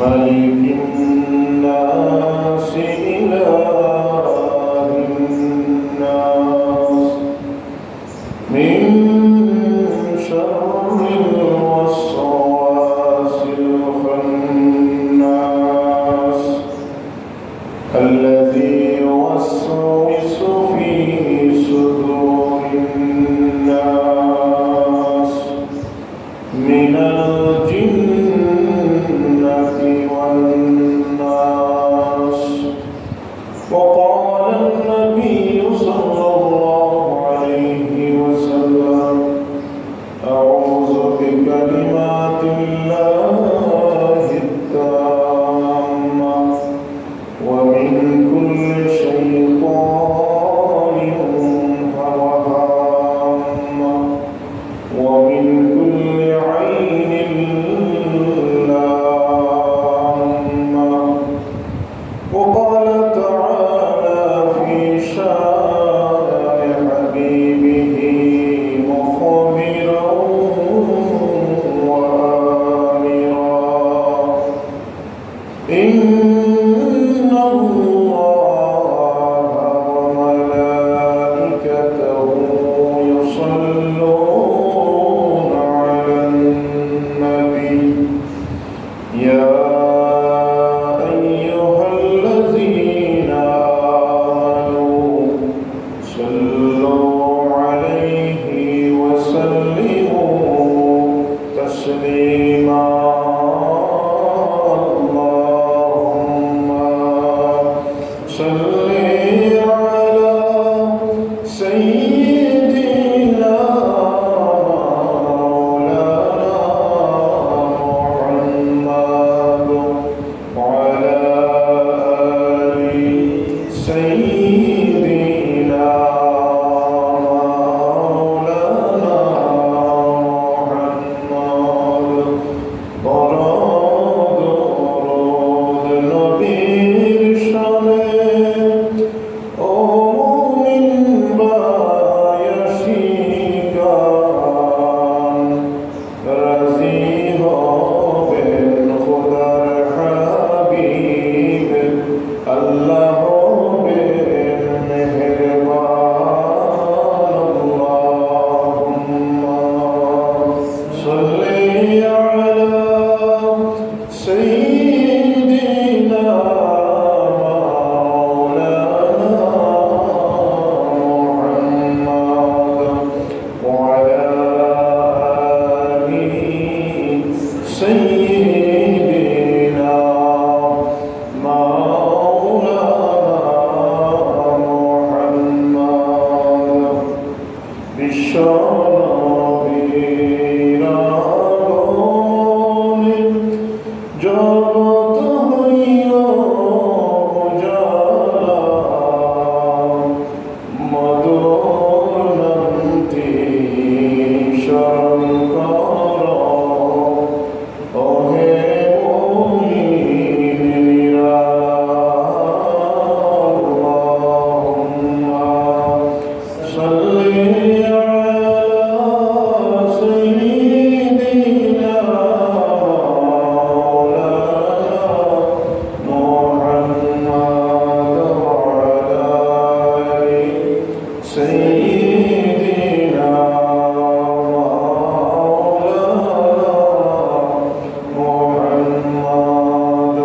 ملك الناس إله الناس من شر الوسواس الخناس الذي يوسوس في صدور الناس من الجنة والناس. وقال النبي صلى الله عليه وسلم: أعوذ بكلمات الله التامة ومن كل شيطان وهامة ومن كل عين لامة. وقال تعالى في شان حبيبه مخبرا وآمرا: إن الله وملائكته يصلون على النبي يا أيها الذين آمنوا صلوا عليه وسلموا تسليما. اللهم صل على سيدنا مولانا محمد وعلى آل سيدنا مولانا محمد. درود নবীর শানে ও মুমিন বায়াশিকান, রাজি হবেন খোদার হাবিব, আল্লাহ হবেন মেহেরবান। আল্লাহুম্মা সাল্লি আলা সাইয়্যিদিনা মাওলানা মুহাম্মদ ওয়া আলা আলি সাইয়্যিদিনা মাওলানা মুহাম্মদ। বিশ্ব নবীর আগমনে জগৎ হইল উজালা, মধুর নামটি স্মরণ কর ওহে মুমিন নিরালা। আল্লাহুম্মা সাল্লি আলা সাইয়্যিদিনা মাওলানা মুহাম্মদ ওয়া আলা আলি সাইয়্যিদিনা মাওলানা মুহাম্মদ।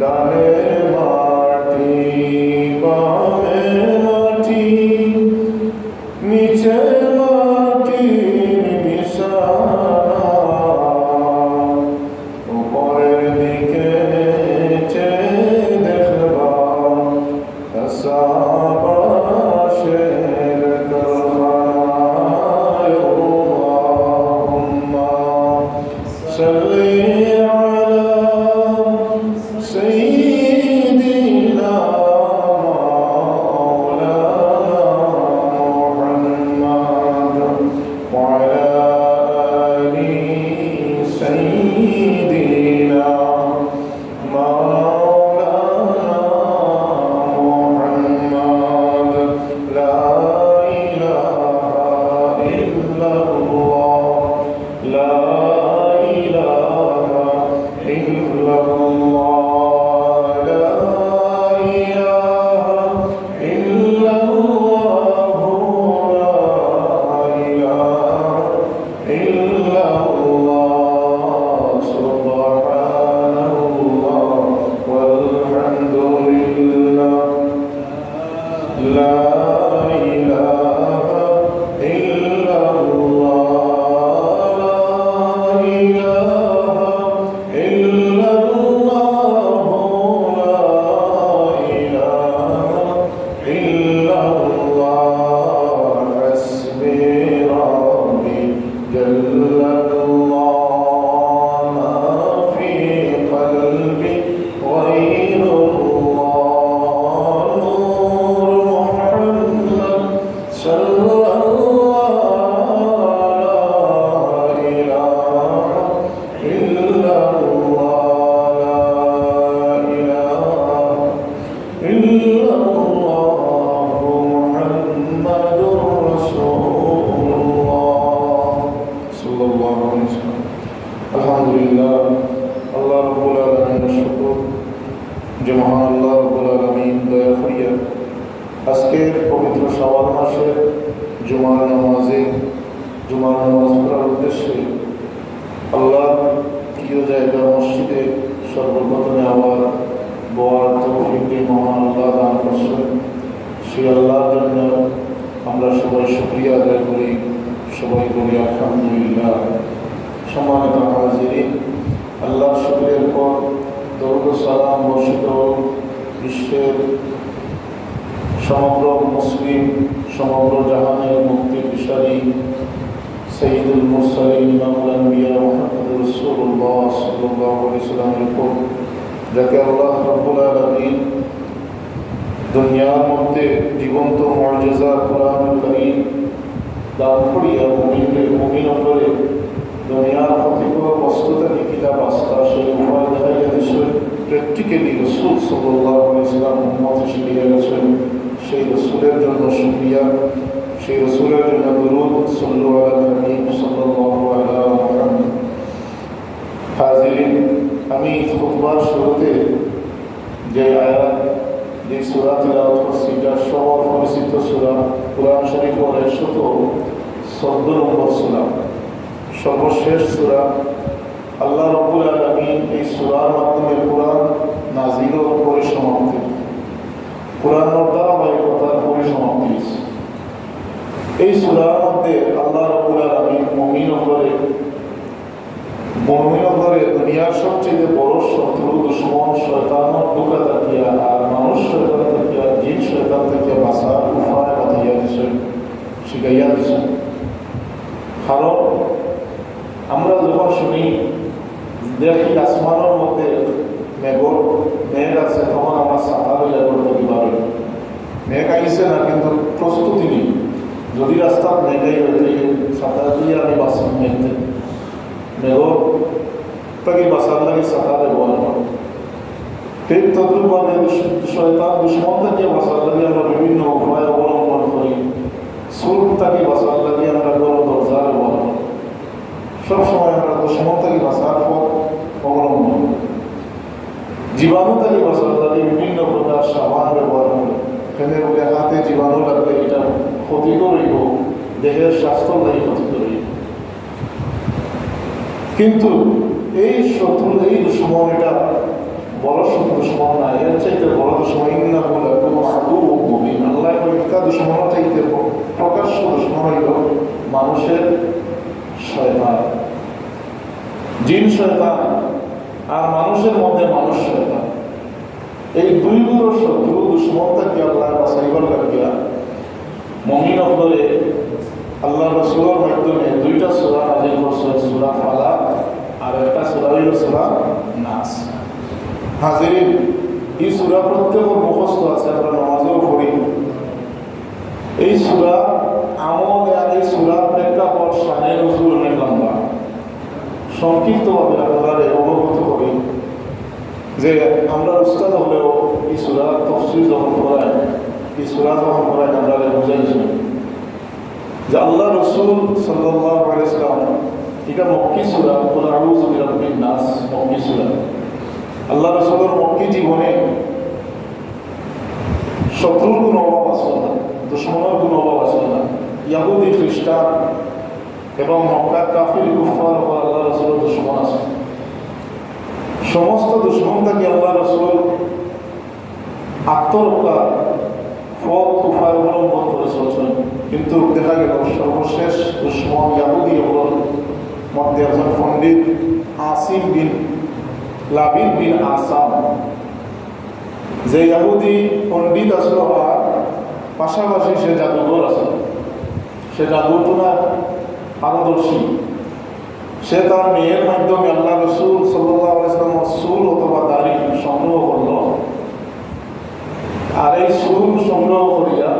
ডানে মাটি বামে মাটি নিচে মাটির বিছানা, উপরের দিকে চেয়ে দেখবা আশপাশের কারখানায়। আল্লাহুম্মা সাল্লি আলা সাইয়্যিদিনা মাওলানা মুহাম্মদ ওয়া আলা আলি সাইয়্যিদিনা মাওলানা মুহাম্মদ। লা ইলাহা ইল্লাল্লাহ লা ইলাহা আলহামদুলিল্লাহ আল্লাহ রাব্বুল আলামিনের শুকর যে মহান আল্লাহ রাব্বুল আলামিন দয়া করিয়া আজকের পবিত্র শাওয়াল মাসে জুমার নামাজ পড়ার উদ্দেশ্যে আল্লাহ প্রিয় জায়গা মসজিদে সর্বপ্রথমে আবার বড় তৌফিক মহান আল্লাহ দান করছেন। সেই আল্লাহর জন্য আমরা সবাই শুকরিয়া আদায় করি, সবাই বলি আলহামদুলিল্লাহ। সম্মানিত হাজিরিন, আল্লাহর শুকরের পর দরুদ ও সালাম বর্ষিত বিশ্বের সমগ্র মুসলিম সমগ্র জাহানের মুক্তি বিশারী সৈয়দুল মুরসালিন ইমামুল আম্বিয়া মুহাম্মদুর রাসূলুল্লাহ সাল্লাল্লাহু আলাইহি ওয়াসাল্লামের উপর, যাকে আল্লাহ রাব্বুল আলামিন দুনিয়ার মধ্যে জীবন্ত মুআজিজা কোরআনুল কারীম দান করিয়া মুমিন অন্তরে দুনিয়ার ক্ষতিকর বস্তুটাকে কিতাব আস্থা সেই উপায় দেখাইয়া দিয়েছেন। প্র্যাকটিক্যালি রাসূল সাল্লাল্লাহু আলাইহি ওয়াসাল্লাম উম্মতকে শিখিয়ে গেছেন। সেই রাসূলের জন্য শুকরিয়া, সেই রাসূলের জন্য দরুদ সাল্লাল্লাহু আলাইহি সাল্লাল্লাহু আলাইহি মুহাম্মদ। হাজিরিন, আমি খুতবার শুরুতে যে আয়াত যে সূরা তিলাওয়াত করছি এটা সবার পরিচিত সূরা কুরআন শরীফের 114 নম্বর সূরা, সর্বশেষ সূরা। আল্লাহ রাব্বুল আলামিন এই সূরার মাধ্যমে কুরআন নাযিলের পরিসমাপ্তি, কুরআনের ধারাবাহিকতার পরিসমাপ্তি। এই সূরার মধ্যে আল্লাহ রাব্বুল আলামিন মুমিনদের দুনিয়ার সবচেয়ে বড় শত্রু দুশমন শয়তানের ধোঁকা থাকিয়া আর মানুষ শয়তান থাকিয়া জিন শয়তান থাকিয়া বাঁচার উপায় বাতাইয়া দিয়েছেন, শিখাইয়া দিয়েছেন। কারণ আমরা যখন শুনি দেখি আসমানের মধ্যে মেঘ আছে, তখন আমরা ছাতা লইয়া করতে পারি। মেঘ আইসে না, কিন্তু প্রস্তুতি নেই। যদি রাস্তার মেঘাই হইতে ছাতা দিয়ে আমি বাঁচান মেঘতে মেঘ তাকে বাঁচার লাগে ছাতা ব্যবহার করি। ঠিক তদ্রুপভাবে শয়তান দুশ্মন থেকে বাঁচার লাগে আমরা বিভিন্ন উপায় অবলম্বন করি। সুর তাকে বাঁচার লাগে আমরা বড় দরজা ব্যবহার করি। সবসময় আমরা দুশ্মন থেকে বাঁচার পথ অবলম্বন করি। জীবাণু থেকে বাঁচার লাগে বিভিন্ন প্রকার সাবান ব্যবহার করি। এখানে বলে হাতে জীবাণু লাগলে এটা ক্ষতি করিব, দেহের স্বাস্থ্য লাগে ক্ষতি করিব। কিন্তু এই শত্রু এই দুশ্মন এটা বড় দুশ্মন না, এর চাইতে বড় দুশ্মন ইন্না বলে আল্লাহ মিথ্যা দুশ্মন চাইতে প্রকাশ্য দুশ্মন হইল মানুষের শয়তান, জিন শয়তান আর মানুষের মধ্যে মানুষ শয়তান। এই দুইগুলো শত্রু দুশ্মন থেকে আল্লাহ বাঁচাইবার লাগিয়া মুমিন অন্তরে আল্লাহ রাসূলের মাধ্যমে দুইটা সূরা নাযিল করছেন, সূরা ফালাক আর একটা সূরা হইল সূরা নাস। হাজিরিন, এই সূরা প্রত্যেকের মুখস্থ আছে, আমরা নামাজেও পড়ি। এই সূরা আমল আর এই সূরা প্রেক্ষাপট শানে নজুল অনেক লম্বা। সংক্ষিপ্তভাবে আপনারা অবগত করি যে আমরা উস্তাদ হলেও এই সূরা তাফসীর যখন পড়াই, এই সূরা যখন পড়াই আমরা বুঝাইছি যে আল্লাহ রাসূল সাল্লাল্লাহু আলাইহি ওয়াসাল্লাম এটা মক্কি সূরা, কুল আউযু বিরাব্বিন নাস মক্কি সূরা। আল্লাহ রাসূলের মক্কি জীবনে শত্রুর কোনো অভাব আসল না, দুশ্মনের কোনো অভাব আসল না। ইহুদি খ্রিস্টান এবং মক্কার কাফির কুফার উপর আল্লাহ রাসূলের দুশ্মন আছে। সমস্ত দুশ্মন থেকে আল্লাহ রাসূল আত্মরক্ষা পথ উপায় অবলম্বন করে চলছেন। কিন্তু দেখা গেল সর্বশেষ দুশ্মন ইহুদি মধ্যে একজন পণ্ডিত আসিম বিন লাবিদ বিন আসাম, যে ইহুদি পণ্ডিত আসলো আর পাশাপাশি সে জাদুঘর আছে, সে জাদুটোনার পারদর্শী। সে তার মেয়ের মাধ্যমে আল্লাহ রাসূল সাল্লাল্লাহু আলাইহি ওয়াসাল্লামের চুল অথবা দাড়ি সংগ্রহ করল। আর এই চুল সংগ্রহ করিয়া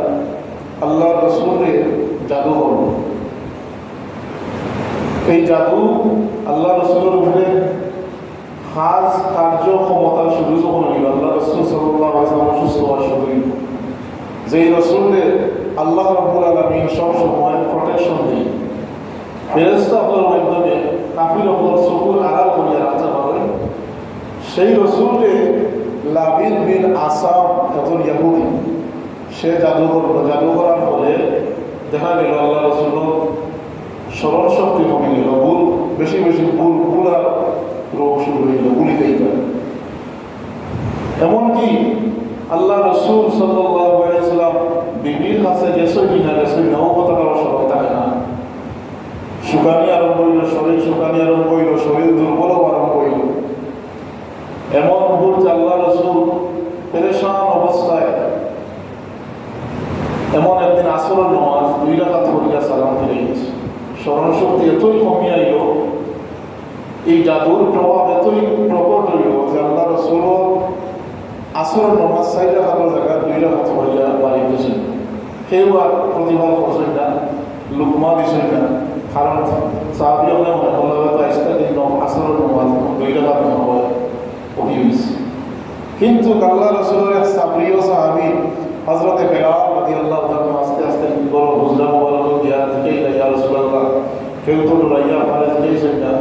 আল্লাহ রাসূলের জাদু করল। এই জাদু আল্লাহ রাসূলের উপরে খাস কার্য ক্ষমতার শুরু যখন হইল, আল্লাহ রাসূল সাল্লাল্লাহু আলাইহি ওয়াসাল্লাম অসুস্থ হওয়ার শুরু হইল। যে রাসূলের আল্লাহ রাব্বুল আলামিন সব সময় প্রোটেকশন দেয়, ফেরেশতাদের মাধ্যমে কাফির উপর চকুর আড়াল সেই রসুলকে লাবিদ বিন আসাম একজন ইয়াহুদি, সে জাদু করলো। জাদু করার ফলে দেখা গেল আল্লাহ রসুল স্মরণ শক্তি কমে গেল, ভুল বেশি বেশি ভুলার রোগ শুরু হয়ে গেল, ভুলিতেই পারে। এমনকি আল্লাহ রসুল সাল্লাল্লাহু আলাইহি ওয়াসাল্লাম বিবির কাছে গেছই কিনা গেছই না ও কথাটাও স্মরণ থাকে না। শুকানি আরম্ভ হইল, শরীর শুকানি আরম্ভ হইল, শরীর দুর্বল আরম্ভ হইল। এমন মুহূর্তে আল্লাহ রসুল পেরেশান অবস্থায় এমন একদিন আসরের নামাজ 2 রাকাত পড়িয়া সালাম ফিরে গেছে। স্মরণ শক্তি এতই কমিয়ে আইল, এই জাদুর প্রভাব এতই প্রকট হইল যে আল্লাহ রসুল আসরের নামাজ 4 রাকাতের জায়গায় 2 রাকাত পড়িয়া বাড়ি গেছেন। কেউ আর প্রতিবাদ করছেন না, লুকমা দিছেন না, কারণ সাহাবী মনে করলো তো আজকে দিন আসরের নামাজ 2 রাকাত নামাজ পড়ি হয়েছে। কিন্তু আল্লাহ রসুলের এক সাবরিও সাহাবী হযরতে বেলাল রাদিয়াল্লাহু তাআলা আস্তে আস্তে বড় হুজরা মোবারক দিয়া জিগাই ইয়া রাসূলুল্লাহ, কেউ তো ডরাইয়া আপনারা জিগাইছেন না,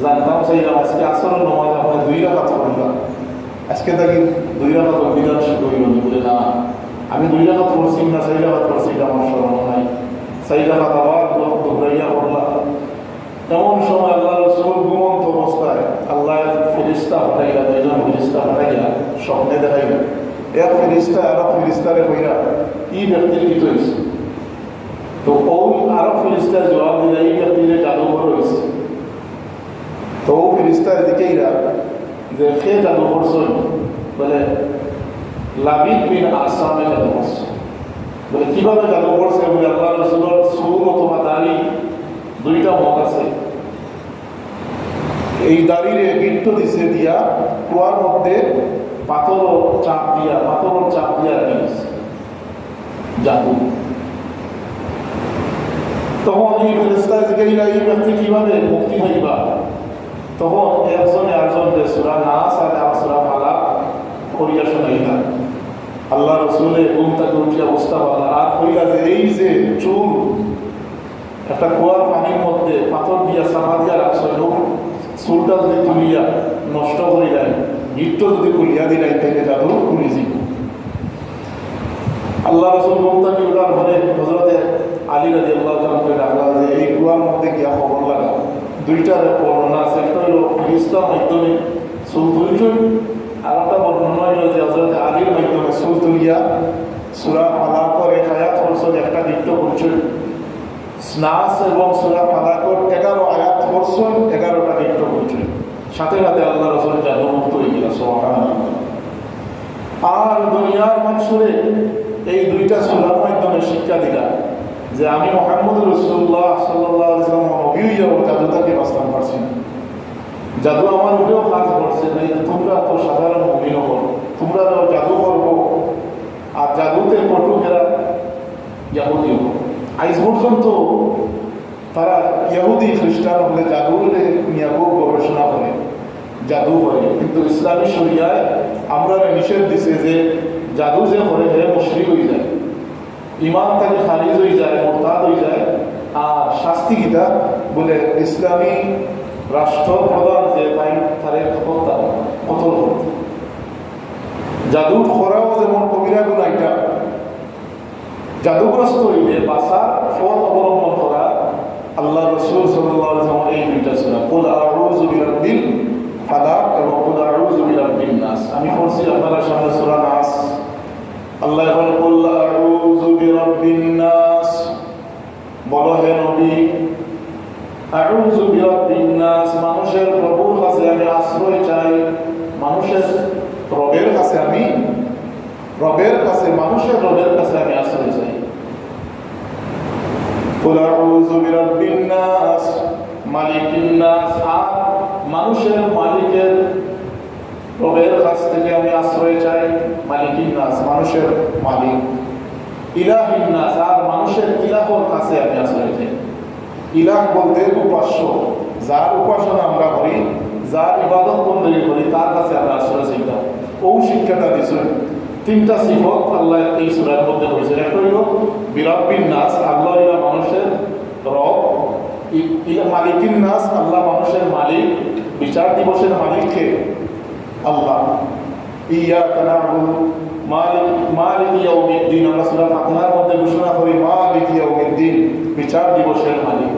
জানতাম সেই আজকে আসরের নামাজ আপনি 2 রাকাত পড়লেন, আজকে তাকে 2 রাকাত বিধান শুরু হইল। বলে না, আমি 2 রাকাত পড়ছি না 4 রাকাত পড়ছি, এটা আমার স্মরণ নাই। 4 রাকাত আবার ডরাইয়া পড়লাম। এমন সময় আল্লাহ রসুল ঘুমন্ত অবস্থায় আল্লাহ ফেরেশতা পাঠাইলা, 2 জন ফেরেশতা পাঠাইয়া স্বপ্নে দেখাইলেন। এক ফেরেশতা আর এক ফেরেশতারে কইরা এই ব্যক্তির কি হয়েছে, তো ওই আর এক ফেরেশতার জবাব দিলা এই ব্যক্তির জাদুঘর হয়েছে। তো ও ফেরেশতার দিকেইরা যে সে জাদু করছেন, বলে লাবিদ বিন আসামে জাদু করছে। বলে কিভাবে জাদু করছে, বলে আল্লাহ রসুলের চুল অথবা দাড়ি 2টা মত আছে, এই দাড়িরে গিট্ট দিছে দিয়া কুয়ার মধ্যে পাথর চাপ দিয়া রাখি দিছে জাদু। তখন এই ফেরেশতা জিগাইলা এই ব্যক্তি কিভাবে মুক্তি হইবা, তখন একজনে আরেকজনকে সূরা নাস আর সূরা ফালাক পড়িয়া শোনাইলা। আল্লাহ রসুলে ঘুম থেকে উঠিয়া অবস্থা বলা আর কইলা যে এই যে চুল একটা কুয়ার পানির মধ্যে পাথর দিয়া সাফা দিয়া রাখছে, চুলটা যদি তুলিয়া নষ্ট করে দেয়, গিট্ট যদি খুলিয়া দিলাই থেকে জাদু খুলি যাব। আল্লাহ রসুল বলতানি ওটার ঘরে হযরতে আলী রাদিয়াল্লাহু তাআলা করে রাখলা যে এই কুয়ার মধ্যে গিয়া খবর লাগা। 2টার বর্ণনা আছে, একটা হইল ফেরেশতার মাধ্যমে চুল তুলিছেন, আর একটা বর্ণনা হইল যে হযরতে আলীর মাধ্যমে চুল তুলিয়া সূরা ফালাকের এক আয়াত পড়ছেন, একটা গিট্ট করছেন। নাস এবং সূরা ফালাকের 11 আয়াত পড়ছেন, 11টা গিট্ট করছেন। সাথে সাথে আল্লাহ রসুলের জাদুমুক্ত হয়ে গেল, সুবহানাল্লাহ। আর দুনিয়ার মানুষরে এই 2টা সূরার মাধ্যমে শিক্ষা দিলা যে আমি মুহাম্মদ রাসূলুল্লাহ সাল্লাল্লাহু আলাইহি ওয়াসাল্লাম নবী হইয়াও জাদু থেকে বাঁচতে পারছি না, জাদু আমার উপরেও কাজ করছে না। তোমরা তো সাধারণ মুমিন হও, তোমরা জাদু করবো আর জাদুতে পটুকেরা ইহুদি হবো। আজ পর্যন্ত তারা ইহুদি খ্রিস্টান হলে জাদু নিয়ে খুব গবেষণা করে, জাদু করে, কিন্তু ইসলামী শরিয়ায় আমরা নিষেধ দিছে যে জাদু যে করে হে মুশরিক হয়ে যায়, ইমান তাকে খারিজ হয়ে যায়, মুরতাদ হয়ে যায়। আর শাস্তি কিতা বলে ইসলামী রাষ্ট্রপ্রধান যে তাই তারে কতল করতে। জাদু করাও যেমন কবিরা গুনাহ, এটা জাদুগ্রস্ত হইলে বাঁচার পথ অবলম্বন করা। আল্লাহ রাসূল সাল্লাল্লাহু আলাইহি ওয়াসাল্লাম এই 2টা সূরা কুল আউযু বিরাব্বিল ফালাক এবং কুল আউযু বিরাব্বিন নাস, আমি পড়ছি আপনাদের সামনে সূরা নাস। আল্লাহ বলে কুল আউযু বিরাব্বিন নাস, বলো হে নবী আউযু বিরাব্বিন নাস, মানুষের প্রভুর কাছে আমি আশ্রয় চাই, মানুষের রবের কাছে আমি মানুষের রবের কাছে আমি আশ্রয় চাই। কুল আউযু বিরাব্বিন নাস মালিকিন নাস, আর মানুষের মালিকের রবের কাছ থেকে আমি আশ্রয় চাই। মালিকিন নাস মানুষের মালিক, ইলাহিন নাস আর মানুষের ইলাহর কাছে আমি আশ্রয় চাই। ইলাহ বলতে উপাস্য, যার উপাসনা আমরা করি, যার ইবাদত বন্দী করি, তার কাছে আমরা আশ্রয় চাইতাম। ও শিক্ষাটা দিয়েছেন। 3টা সিফত আল্লাহ এই সূরার মধ্যে হয়েছে। একটা হইল বিরাব্বিন নাস, আল্লাহ ইলা মানুষের রব, মালিকিন নাস আল্লাহ মানুষের মালিক, বিচার দিবসের মালিককে, আল্লাহ। ইয়াকা না'বুদু মালিক ইয়াউমিদ্দিন, আমরা সূরা ফাতিহার মধ্যে ঘোষণা করি মালিক ইয়াউমিদ্দিন, বিচার দিবসের মালিক।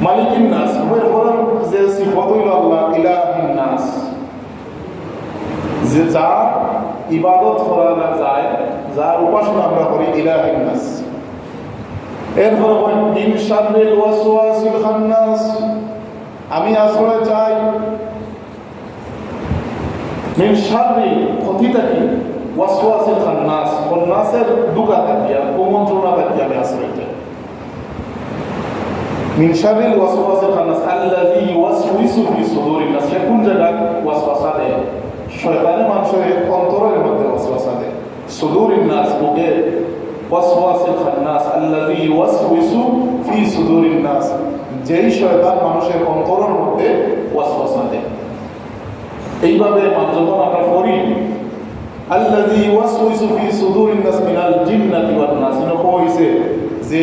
মালিকিন নাস, এর পরের যে সিফত হইল আল্লাহ ইলাহিন নাস, যে যার ইবাদত করা যায়, যার উপাসনা আমরা করি, ইলাহিন নাস। এরপর মিন শাররিল ওয়াসওয়াসিল খান্নাস, আমি আশ্রয় চাই মিন শাররি, ক্ষতিটা কি, ওয়াসওয়াসিল খান্নাস, খান্নাসের দুকা থাকিয়া, কুমন্ত্রণা থাকিয়া আমি আশ্রয় চাই। মিন শাররিল ওয়াসওয়াসিল খান্নাস আল্লাযী ইউওয়াসউইসু ফি সুদুরিন নাস, সে কোন জায়গায় ওয়াসওয়াসা দেয়? শয়তানে মানুষের অন্তরের মধ্যে ওয়াসওয়াসা দেয়। সুদুরিন নাস, বুকে ওয়াসওয়াসিল খান্নাস আল্লাযী ইউওয়াসউইসু ফি সুদুরিন নাস, যেই শয়তান মানুষের অন্তরের মধ্যে ওয়াসওয়াসা দেয়। এইভাবে যখন আমরা পড়ি আল্লাযী ইউওয়াসউইসু ফি সুদুরিন নাস মিনাল জিন্নাতি ওয়ান নাস, হইছে যে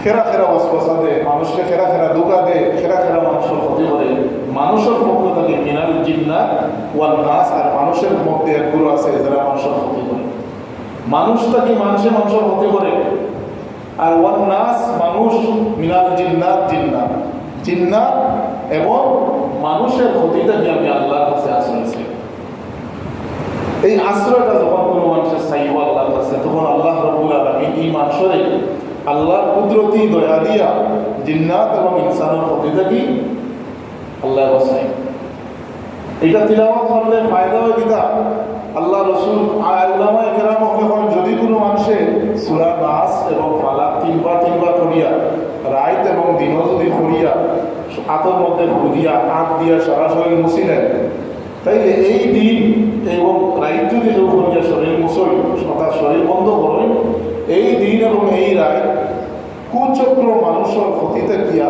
খেরা খেরা ওয়াসওয়াসা দেয়, মানুষকে খেরা খেরা ধোঁকা দেয়, খেরা খেরা মানুষের ক্ষতি করে, মানুষের পক্ষ থেকে মিনাল জিন্নাত ওয়ান নাস, আর মানুষের মধ্যে এক গুরু আছে যারা মানুষের ক্ষতি করে। মানুষ থেকে মানুষের ক্ষতি করে, আর ওয়ান নাস মানুষ, মিনাল জিন্নাত জিন্নাত এবং মানুষের ক্ষতি থেকে আমি আল্লাহর কাছে আশ্রয় চাই। এই আশ্রয়টা যখন কোনো মানুষের চাইব আল্লাহর কাছে, তখন আল্লাহ রাব্বুল আলামিন এই মানুষের আল্লাহর কুদরতি দয়া দিয়া জিন্নাত এবং ইনসানের ক্ষতি থেকে আল্লাহ বাঁচায়। এটা তিলাওয়াত করলে ফায়দা হয় কিনা? আল্লাহ রসুল উলামায়ে কেরাম যখন যদি কোনো মানুষের সূরা নাস এবং ফালাক তিনবার পড়িয়া, রাত এবং দিনও যদি পড়িয়া, হাতের মধ্যে ভুদিয়া হাত দিয়া সারা শরীর মুছি নেয়, তাইলে এই দিন এবং রাত যদি কেউ পড়িয়া শরীর মুছই, তার শরীর বন্ধ করেন, এই দিন এবং এই রাত কুচক্র মানুষের ক্ষতি থাকিয়া,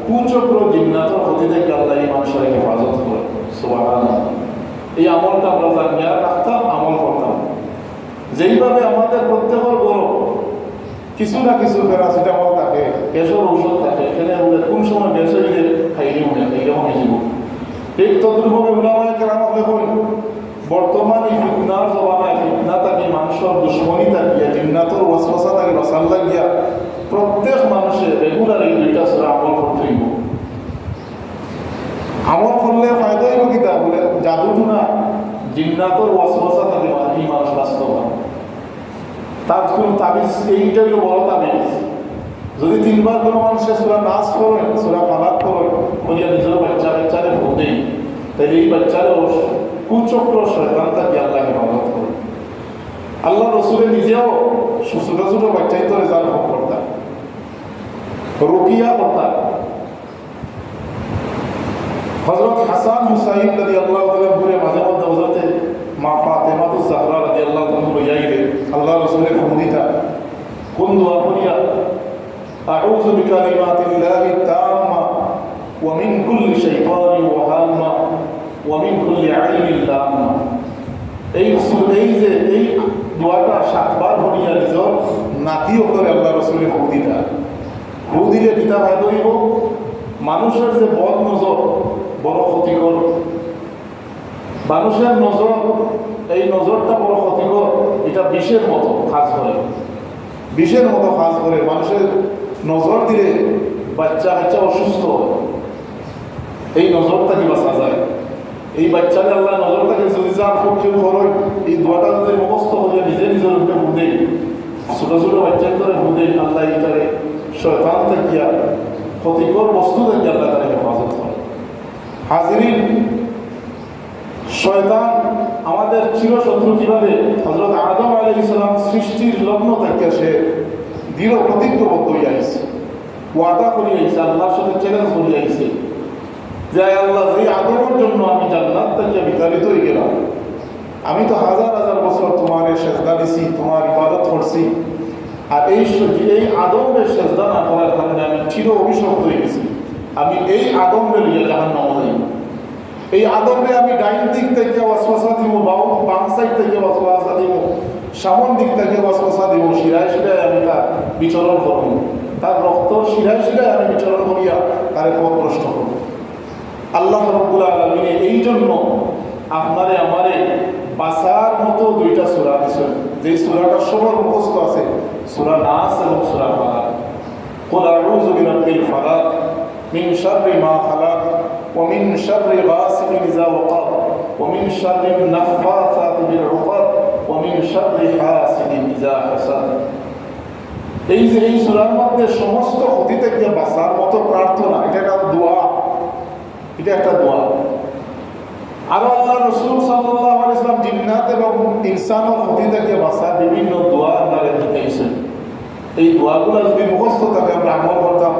কুচক্র জিন্নাতের ক্ষতি থেকে আল্লাহ এই মানুষের হেফাজত করে। সুবহানাল্লাহ। এই আমলটা আমরা জানিয়া রাখতাম, আমল করতাম। যেইভাবে আমাদের প্রত্যেকের গরম কিছু না কিছু প্যারাসিটামল থাকে, গ্যাসের ঔষধ থাকে, এখানে কোন সময় গ্যাসে গিয়ে খাইলে মনে যাব, ঠিক তদ্রুপভাবে উলামায়ে কেরাম দেখুন বর্তমান এই ফিতনার জমানায়, ফিতনা থাকি মানুষের দুশ্মনী থাকিয়া, জিন্নাতের ওয়াসওয়াসা থাকি বাঁচার লাগিয়া প্রত্যেক মানুষের রেগুলার এই দুইটা সূরা আমল করতে হইব। আমল করলে ফায়দা হইব কিতা বলে, জাদু না, জিন্নাতের ওয়াসওয়াসা থাকি এই মানুষ বাস্তবায়ন, তার কোন তাবিজ, এইটা হইল বড় তাবিজ। যদি তিনবার কোনো মানুষের সূরা নাস করেন, সূরা ফালাক করেন, করিয়া নিজের বাচ্চারে ভোগ দেই, তাহলে এই বাচ্চারে কুচক্র শয়তান থেকে আল্লাহ হেফাজত করে। আল্লাহ রসুলের নিজেও ছোট ছোট বাচ্চাই তো রেজাল্ট ভোগ করতাম, রুকিয়া করতাম। হযরত হাসান হুসাইন রাদিয়াল্লাহু তাআলা ঘুরে মাঝে মধ্যে হযরত মা ফাতেমাতুজ জাহরা রাদিয়াল্লাহু তাআলা লইয়াইলে আল্লাহ রাসূলের ফন্দিতা কোন দোয়া করিয়া আউযু বিকালিমাতিল্লাহি তাম্মা ওয়া মিন কুল্লি শাইতানিন ওয়া হাম্মা ওয়া মিন কুল্লি আইনিন লাম্মা, এই যে এই দোয়াটা 7 বার পড়িয়া নিজর নাতি করে আল্লাহ রাসূলের ফন্দিতা দিলে পিতা ভাই ধরিব। মানুষের যে বদ নজর বড় ক্ষতিকর, মানুষের নজর, এই নজরটা বড় ক্ষতিকর, এটা বিষের মতো কাজ করে, বিষের মতো কাজ করে। মানুষের নজর দিলে বাচ্চা অসুস্থ হয়, এই নজরটাকে বাঁচা যায়। এই বাচ্চাকে আল্লাহ নজরটাকে যদি যার পক্ষে খরচ, এই দোয়াটা যদি মুখস্থ হয়ে নিজে নিজের রূপে বুঝে, ছোট ছোট বাচ্চার করে বুঝে, আল্লাহ এটারে শয়তান থাকিয়া, ক্ষতিকর বস্তু থেকে আল্লাহ তারা হেফাজত করে। হাজিরিন, শয়তান আমাদের চিরশত্রু। কিভাবে? হযরত আদম আলাইহিস সালাম সৃষ্টির লগ্ন থেকে সে দৃঢ় প্রতিজ্ঞবদ্ধ হয়ে আইছে, ওয়াদা করে আইছে, আল্লাহর সাথে চ্যালেঞ্জ করে আইছে যে আল্লাহ, এই আদমের জন্য আমি জান্নাত থেকে বিতাড়িত হয়ে গেলাম, আমি তো হাজার হাজার বছর তোমার সেজদা দিছি, তোমার ইবাদত করছি, আর এই আদমের সেজদা না করার কারণে আমি চির অভিশপ্ত হয়ে গেছি, আমি এই আদমের লিয়ে জাহান্নামে যাই। এই আদমে আমি ডাইন দিক থেকে ওয়াসওয়াসা দিব, বাম সাইড থেকে ওয়াসওয়াসা দিব, সামন দিক থেকে ওয়াসওয়াসা দিব, শিরায় শিরায় আমি তার বিচরণ করব, তার রক্ত শিরায় শিরায় আমি বিচরণ করিয়া তার পথ নষ্ট করব। আল্লাহ রাব্বুল আলামিন এই জন্য আপনারে আমারে বাসার মতো দুইটা সূরা দিয়েছেন, যে সূরাটা সবার মুখস্থ আছে, সূরা নাস এবং সূরা ফালাক। কুল আউযু বিরাব্বিল ফালাক মিন শাররি মা খালাক ওয়া মিন শাররি গাসিকিন ইযা ওয়াকাব ওয়া মিন শাররি নাফফাসাতি বিল উকাদ ওয়া মিন শাররি হাসিদিন ইযা হাসাদ। এই যে এই সূরার মধ্যে সমস্ত ক্ষতি থেকে বাঁচার মতো প্রার্থনা, এটা একটা দোয়া, এটা একটা দোয়া। আর আল্লাহ রাসূল সাল্লাল্লাহু আলাইহি ওয়াসাল্লাম জিন্নাত এবং ইনসানের ক্ষতি থেকে বাঁচার বিভিন্ন দোয়া আমাদের দিয়েছেন। এই দোয়াগুলো যদি মুখস্থ থাকে আমরা আমল করতাম,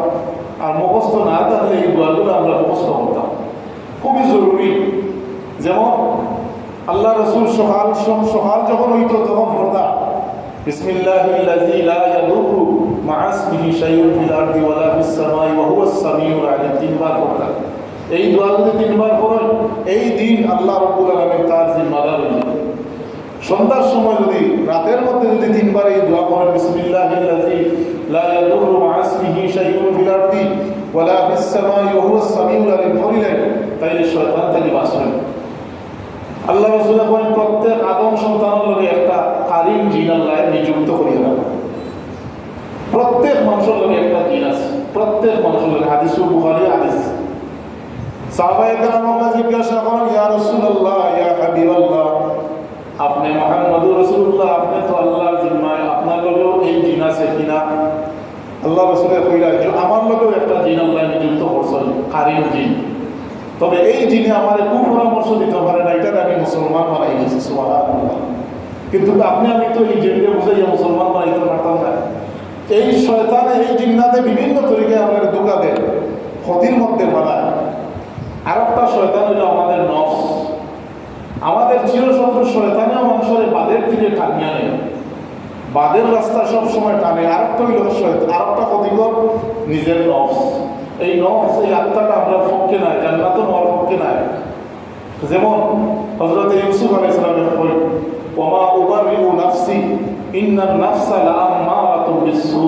আর মুখস্থ না থাকলে এই দোয়াগুলো আমরা মুখস্থ করতাম, খুবই জরুরি। যেমন আল্লাহ রাসূল সকাল যখন হইতো তখন পড়তা বিসমিল্লাহিল্লাযী লা ইয়াদুররু মা'a ইসমিহি শাইউন ফিল আরদি ওয়ালা ফিস সামাই ওয়া হুয়াস সামিউল আলিম, তিনবার পড়তা। এই দোয়া যদি তিনবার পড়েন, এই দিন আল্লাহ রাব্বুল আলামিন তার জিম্মাদার হয়ে যাবে। সন্ধ্যার সময় যদি, রাতের মধ্যে যদি তিনবার এই দোয়া করেন বিসমিল্লাহিল্লাযী লা ইয়াদুররু মা'a ইসমিহি শাইউন ফিল আরদি ওয়ালা ফিস সামাই ওয়া হুয়াস সামিউল আলিম পড়িলেন, তাইলে শয়তান থেকে বাঁচবেন। আল্লাহ রাসূল বলেন প্রত্যেক আদম সন্তানের লগে একটা কারীম জিন আল্লাহ নিযুক্ত করিয়া রাখেন। প্রত্যেক মানুষের লগে একটা জিন আছে, প্রত্যেক মানুষের লগে। হাদিস বুখারী হাদিস। সাহাবায়ে কেরামকে জিজ্ঞাসা করেন, ইয়া রাসূলুল্লাহ, ইয়া হাবিবাল্লাহ, আপনি মুহাম্মদুর রাসূলুল্লাহ, আপনি তো আল্লাহর জিম্মায়, আপনার লগেও এই জিন আছে কিনা? আল্লাহ রাসূল কইলেন যে আমার লগেও একটা জিন আল্লাহ নিযুক্ত করছেন, কারীম জিন। তবে এই জিনে আমার কুপরামর্শ দিতে পারে না, এটা আমি মুসলমান বানাই গেছি, সুবহানাল্লাহ। কিন্তু আমি তো এই জিনকে বুঝাইয়া মুসলমান বানাইতে পারতাম না। এই শয়তানে, এই জিন্নাতে বিভিন্ন তরিকায় আমাদের ধোঁকা দেয়, ক্ষতির মধ্যে ফেলায়। আর একটা শয়তান হইল আমাদের নফস। আমাদের চিরশত্রু শয়তানেও মানুষের বাদের দিকে টানিয়া নেয়, বাদের রাস্তা সব সময় টানে। আর একটা হইল আর একটা ক্ষতিকর নিজের নফস। এই নফস, এই আত্মাটা আমরা পক্ষে নাই, জান্নাতও নেওয়ার পক্ষে নাই। যেমন হযরত ইউসুফ আলাইহিস সালামের কই, ওয়া উবাররিউ নাফসি ইন্নান নাফসা লাআম্মারাতুম বিসসু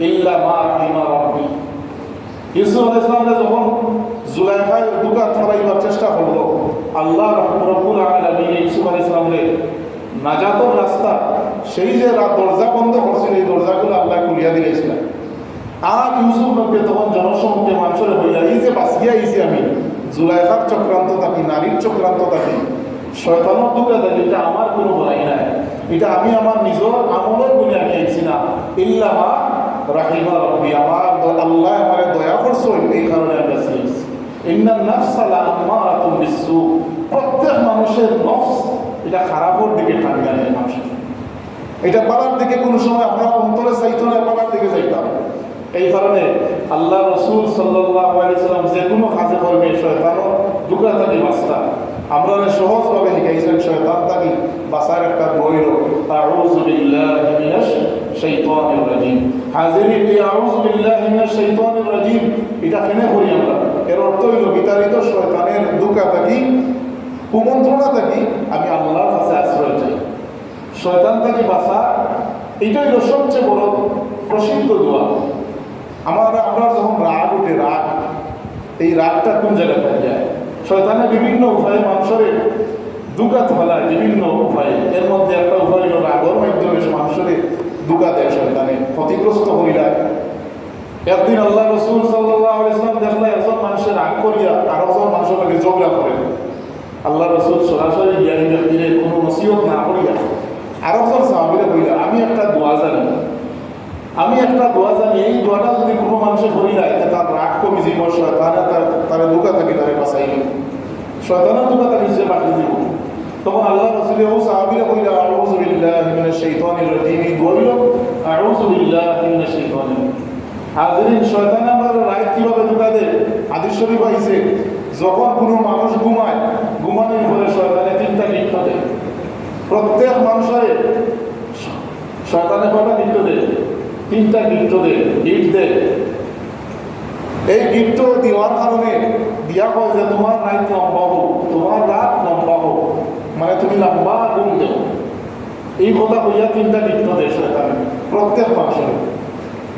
ইল্লা মা রাহিমা রাব্বি। ইউসুফ আলাইহিস সালাম যখন জুলাইখায় দুকা ধরাইবার চেষ্টা করলো, আল্লাহ রাব্বুল আলামিন ইউসুফ আলাইহিস সালামের নাজাতের রাস্তা, সেই যে দরজা বন্ধ করছিল, এই দরজাগুলো আল্লাহ খুলিয়া দিয়েছিলেন। আর ইউসুফ নবী তখন জনসমুখে মানুষের হইয়া, এই যে বাঁচিয়া আইছি আমি, জুলাইখার চক্রান্ত থাকি, নারীর চক্রান্ত থাকি, শয়তানের দুঃখে থাকি, এটা আমার কোনো ভয় নাই, এটা আমি আমার নিজের আমলের গুণে আমি আইছি না, ইল্লা মা রাহিমা রাব্বি, আমার আল্লাহ আমার দয়া করছো, এই কারণে আমি বাঁচি আইছি। ইন্নান নাফসা লাআম্মারাতুম বিসসু, প্রত্যেক মানুষের নফস এটা খারাপের দিকে টানিয়া নেয় মানুষের। এটা পালার দিকে কোনো সময় আপনার অন্তরে চাইতো না, পালার দিকে চাইতাম। এই কারণে আল্লাহ রাসূল সাল্লাল্লাহু আলাইহি সাল্লাম যে কোনো কাজে করবে শয়তানের দুকা থেকে বাঁচতা। আমরা সহজভাবে শিখাইছেন শয়তান থেকে বাঁচার একটা বইল, আউযু বিল্লাহি মিনাশ শাইতানির রাজিম। হাজিরিন, এই আউযু বিল্লাহি মিনাশ শাইতানির রাজিম এটা কেন করি আমরা? এর অর্থ হইল বিতাড়িত শয়তানের দুকা থেকে, কুমন্ত্রণা থেকে আমি আল্লাহর কাছে আশ্রয় চাই। শয়তান থেকে বাঁচা এটাই হলো সবচেয়ে বড় প্রসিদ্ধ দোয়া। আমরা যখন রাগ উঠে, রাগ, এই রাগটা কোন জায়গায় পাওয়া যায়? শয়তানের বিভিন্ন উপায়ে মানুষের দুঃখাত ফেলায়, বিভিন্ন উপায়ে। এর মধ্যে একটা উপায় হল রাগের মাধ্যমে মানুষের দুঃখা দেয়, শয়তানে ক্ষতিগ্রস্ত করিলায়। একদিন আল্লাহ রাসূল সাল্লাল্লাহু আলাইহি ওয়াসাল্লাম দেখলেন একজন মানুষের রাগ করিয়া আরেকজন মানুষের লগে ঝগড়া করে। আল্লাহ রাসূল সরাসরি গিয়া এই ব্যক্তির কোনো নসিহত না করিয়া আরেকজন সাহাবীরে কইলা, আমি একটা দোয়া জানি, এই দোয়াটা যদি কোনো মানুষের করি যায় তার রাগ কমে যাব, শয়তানে তার দুঃখা থেকে তারে বাঁচাইল, শয়তানের দুঃখা তাকে হিসেবে বাঁচিয়ে দিব। তখন আল্লাহ রাসূল ও সাহাবীরা কইলা, আউযু বিল্লাহি মিনাশ শাইতানির রাজিম, বলিল আউযু বিল্লাহি মিনাশ শাইতানির। হাজিরিন, শয়তানে আমরা রাত কিভাবে দুঃখা দেয়? হাদিস শরীফ আইছে, যখন কোনো মানুষ ঘুমায়, ঘুমানোর পরে শয়তানে তিনটা গিফট দেয়। প্রত্যেক মানুষের শয়তানে কয়টা গিফট দেয়? তিনটা গিফট দেয়। এই গিফট দেওয়ার কারণে দিয়া হয় যে তোমার রাত লম্বা হোক, তোমার রাত লম্বা হোক, মানে তুমি লম্বা ঘুম দেও। এই কথা কইয়া তিনটা গিফট দেয় শয়তানে প্রত্যেক মানুষের।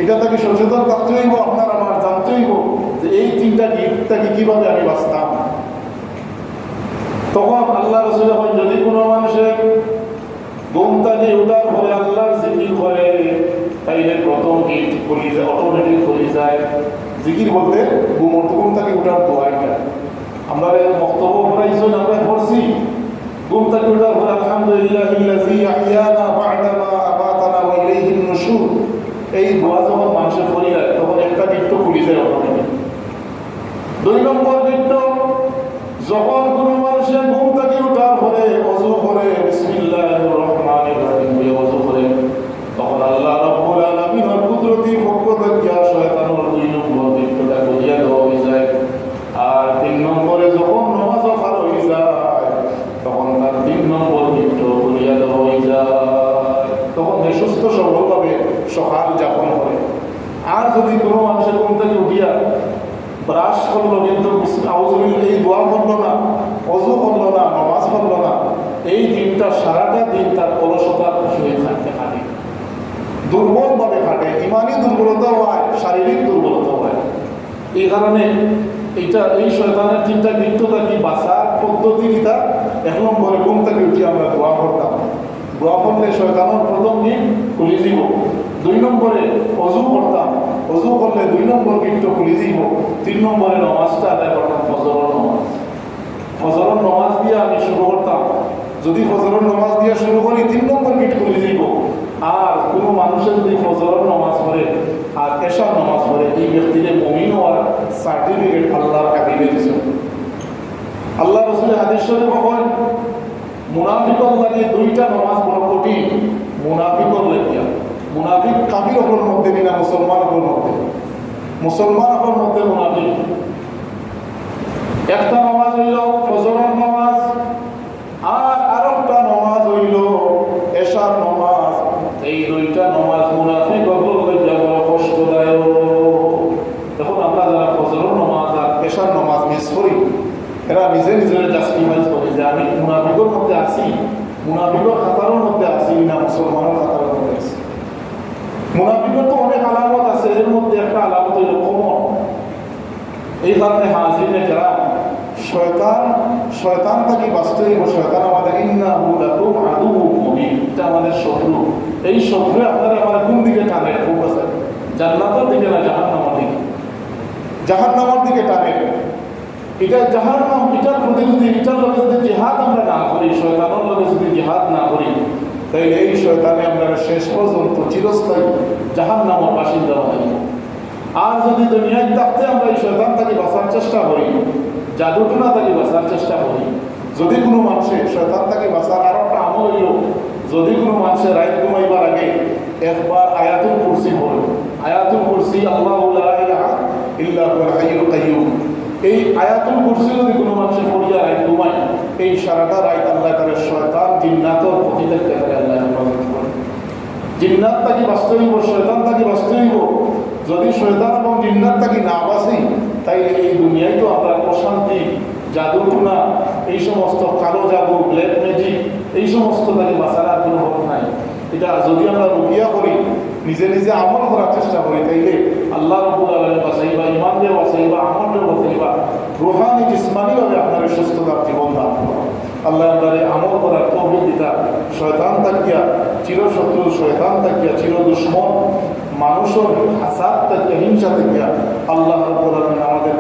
এটা তাকে সচেতন থাকতে হইব, আপনার আমার জানতে হইব যে এই তিনটা গিফটটাকে কিভাবে আমি বাঁচতাম। তখন আল্লাহ রাসূল হয় যদি কোনো মানুষের ঘুমটাকে উঠার পরে আল্লাহর জিকির করে তাইলে প্রথম গিফট খুলে যায়, অটোমেটিক খুলে যায়। জিকির বলতে ঘুমটাকে উঠার দোয়াইটা আমরা বক্তব্য পড়াইছেন, আমরা পড়ছি ঘুমটাকে উঠার পরে আলহামদুলিল্লাহিল্লাযী আহইয়ানা বা'দা মা আমাতানা ওয়া ইলাইহিন নুশুর, এই দোয়া যখন মানুষের পড়ি যায় তখন একটা গিফট খুলে যায় অটোমেটিক। 2 নম্বর গিফট, যখন কোনো মানুষের ঘুম থেকে উঠার পরে ওযু করে বিসমিল্লাহির রহমানির রহিম বলে ওযু করে, তখন আল্লাহ রাব্বুল আলামিনের কুদরতি পক্ষ থেকে শয়তানের 2 নম্বর গিফটটা বলিয়া দেওয়া হয়ে যায়। আর 3 নম্বরে যখন নামাজ পার হয়ে যায় তখন তার 3 নম্বর গিফট বলিয়া দেওয়া হয়ে যায়। তখন সে সুস্থ সবলভাবে সকাল যাপন করে। আর যদি কোনো মানুষের ঘুম থেকে উঠিয়া ব্রাশ করলো কিন্তু এই দোয়া করলো না, ওযু করলো না, নামাজ পড়লো না, এই দিনটা সারাটা দিন তার অলসতার শুয়ে থাকতে থাকে, দুর্বলভাবে খাটে, ইমানি দুর্বলতা হয়, শারীরিক দুর্বলতা হয়। এই কারণে এই শয়তানের 3টা গিফটটা কি বাঁচার পদ্ধতি কিতা? 1 নম্বরে ঘুম থেকে উঠে আমরা দোয়া করতাম, দোয়া করলে শয়তানের প্রথম গিফট খুলে দিব। 2 নম্বরে ওযু করতাম, ওযু করলে 2 নম্বর গিফট খুলে দিব। 3 নম্বরে নামাজটা আদায় করতাম, ফজরের নামাজ। ফজরের নামাজ দিয়ে আমি শুরু করতাম, যদি ফজরের নামাজ দিয়ে শুরু করি 3 নম্বর গিফট খুলে দিব। আর কোনো মানুষের যদি ফজরের নামাজ পড়ে আর এশার নামাজ পড়ে, এই ব্যক্তিকে মুমিন হওয়ার সার্টিফিকেট আল্লাহর কাছে দিয়েছে। আল্লাহ রাসূলের হাদিস শরীফে বলেন মুনাফিকর লাগে 2টা নামাজ বড় কঠিন। মুনাফিকর লাগিয়া, মুনাফিক কাফির হলোর মধ্যে না মুসলমান হলোর মধ্যে, মুসলমান হলোর মধ্যে মুনাফিক। একটা নামাজ হইল ফজরের নামাজ, আর আরেকটা নামাজ হইল এশার নামাজ। এই 2টা নামাজ মুনাফিক হলোর লাগিয়া বড় কষ্টদায়ক। তখন আমরা যারা ফজরের নামাজ আর এশার নামাজ মিস করি, এরা নিজে নিজের জাস্টিফাই করে যে আমি মুনাফিকের মধ্যে আছি, মুনাফিকের খাতারের মধ্যে আছি না মুসলমানের খাতারের মধ্যে আছি। মুনাফিকের তো অনেক আলামত আছে, এর মধ্যে একটা আলামত হইল কমন। এই কারণে হাজিরে যারা শয়তান থেকে বাঁচতে হইব। শয়তান আমাদের ইন্নাহু লাকুম আদুউম মুবিন, এটা আমাদের শত্রু। এই শত্রু আপনারা আমাদের কোন দিকে টানে? খুব আছে জান্নাতের দিকে না জাহান্নামের দিকে? জাহান্নামের দিকে টানে। এটা জাহান্নাম, এটার প্রতি যদি এটার লগে যদি জিহাদ আমরা না করি, শয়তানের লগে যদি জিহাদ না করি, তাইলে এই শয়তানে আমরা শেষ পর্যন্ত চিরস্থায়ী জাহান্নামের বাসিন্দা হইব। আর যদি দুনিয়ায় থাকতে আমরা এই শয়তান থেকে বাঁচার চেষ্টা করি, জাদুটনা থেকে বাঁচার চেষ্টা করি, যদি কোনো মানুষের শয়তান থেকে বাঁচার আর একটা আমল হইল, যদি কোনো মানুষের রাত ঘুমাইবার আগে একবার আয়াতুল কুরসি পড়ে, আয়াতুল কুরসি আল্লাহু লা ইলাহা ইল্লা হুয়াল হাইয়ুল কাইয়্যুম, এই আয়াতুল কুরসি যদি কোনো মানুষের পড়িয়া রাত ঘুমায়, এই সারাটা রাত আল্লাহ তাআলা শয়তান জিন্নাতের প্রতি থেকে আল্লাহ হেফাজত করে। জিন্নাত থেকে বাঁচতে হইব, শয়তান থেকে বাঁচতে হইব। যদি শয়তান এবং জিন্নাত থেকে না বাঁচি, তাইলে এই দুনিয়ায় তো আমরা অশান্তি, জাদুটুনা, এই সমস্ত কালো জাদু, ব্ল্যাক ম্যাজিক, এই সমস্ত থেকে বাঁচার আর কোনো হক নাই। এটা যদি আমরা রুকিয়া করি, নিজে নিজে আমল করার চেষ্টা করি, তাইলে আল্লাহ রাব্বুল আলামিন বাঁচাইবা, ইমান দিয়ে বাঁচাইবা, আমল দিয়ে বাঁচাইবা, রুহানি জিসমানিভাবে আপনার সুস্থতার জীবন দান করবা। আল্লাহ আমাদের আমল করার তৌফিক দিতা। শয়তান তাকিয়া চিরশত্রু, শয়তান তাকিয়া চির দুশ্মন, মানুষের হাসাদ তাকিয়া, হিংসা তাকিয়া আল্লাহ রাব্বুল আলামিন আমাদের